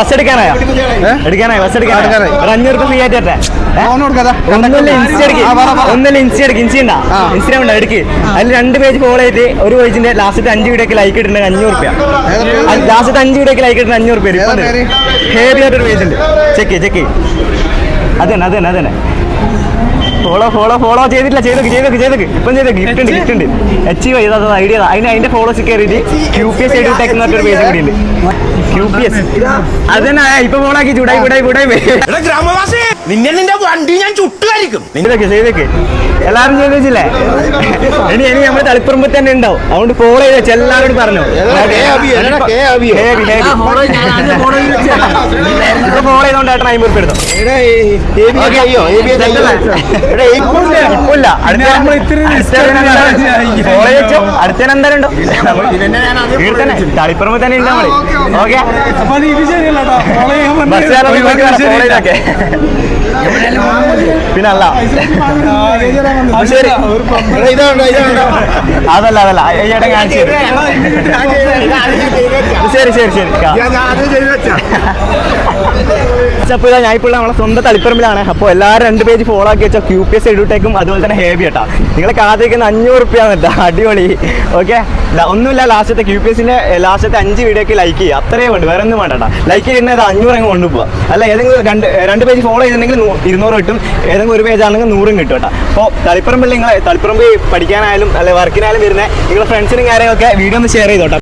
Bus എടുക്കാനായോ? Bus എടുക്കാനായി. 500 രൂപ free ആയിട്ട് തരട്ടെ. ഒന്നല്ല ഇൻസ്റ്റ എടുക്ക്. ഇൻസ്റ്റാഗ്രാം ഉണ്ടോ? എടുക്ക്. അതിൽ 2 പേജ് ഫോളോ ചെയ്തിട്ട് ഒരു പേജിന്റെ ലാസ്റ്റ് 5 വീഡിയോക്ക് ലൈക്ക് ഇട്ടിട്ടുണ്ടെങ്കിൽ 500 രൂപ. ലാസ്റ്റ് 5 വീഡിയോക്ക് ലൈക്ക് ഇട്ടിട്ട് 500 രൂപ. ഹേവി ആയിട്ടൊരു പേജ് ഉണ്ട്. ചെക്ക് അതന്നെ ഫോളോ ചെയ്തിട്ടില്ല. ചെയ്തോക്ക് ഇപ്പം ഗിഫ്റ്റ് ഉണ്ട്. അച്ചീവ് ചെയ്ത ഐഡിയ. അതിന്റെ ഫോളോസ് കയറിയിട്ട് QPS എഡ്യൂടെക് എന്ന് പറഞ്ഞൊരു പേജ് കൂടി ഉണ്ട്. QPS അതന്നെ ഇപ്പൊ ഫോളാക്കി ചൂടായി ഗ്രാമവാസി നിന്റെ വണ്ടി ഞാൻ ചുട്ടുകാരിക്കും. ചെയ്തൊക്കെ എല്ലാവരും ചെയ്ത് വെച്ചില്ലേ? ഇനി നമ്മൾ തളിപ്പറമ്പ് തന്നെ ഉണ്ടാവും. അതുകൊണ്ട് ഫോളോ ചെയ്ത് വെച്ച് എല്ലാവരോടും പറഞ്ഞു. ഇപ്പൊ ഫോളോ ചെയ്തോണ്ട് 50 രൂപ എടുത്തോ. അടുത്ത എന്തായാലും ഉണ്ടോ? തളിപ്പറമ്പ് തന്നെ ഉണ്ട് നമ്മള്. ഓക്കെ പിന്നല്ല ശരി. അതല്ല ഏട്ടൻ കാണിച്ചു. ശരി അപ്പോൾ ഞാൻ ഇപ്പോൾ നമ്മളെ സ്വന്തം തളിപ്പറമ്പിലാണ്. അപ്പോൾ എല്ലാവരും 2 പേജ് ഫോളോ ആക്കി വെച്ചാൽ QPS എഡ്യൂടെക്കും അതുപോലെ തന്നെ ഹേവി കേട്ടോ. നിങ്ങൾ കാത്തിരിക്കുന്ന 500 രൂപയാണ് കേട്ടോ. അടിപൊളി. ഓക്കെ ഒന്നുമില്ല. ലാസ്റ്റത്തെ QPSന്റെ ലാസ്റ്റത്തെ 5 വീഡിയോക്ക് ലൈക്ക് ചെയ്യുക. അത്രയും വേണ്ട, വേറെ ഒന്നും വേണ്ട കേട്ടോ. ലൈക്ക് ചെയ്യുന്നത് 500 അങ്ങ് കൊണ്ടുപോകുക. അല്ല ഏതെങ്കിലും 2 പേജ് ഫോളോ ചെയ്തിട്ടുണ്ടെങ്കിൽ 200 കിട്ടും. ഏതെങ്കിലും ഒരു പേജ് ആണെങ്കിൽ 100 കിട്ടും കേട്ടോ. അപ്പോൾ തളിപ്പറമ്പിൽ നിങ്ങൾ തളിപ്പറമ്പ് പഠിക്കാനായാലും അല്ലെ വർക്കിനായാലും വരുന്ന നിങ്ങളുടെ ഫ്രണ്ട്സിനും കാര്യങ്ങളൊക്കെ വീഡിയോ ഒന്ന് ഷെയർ ചെയ്തോട്ടോ.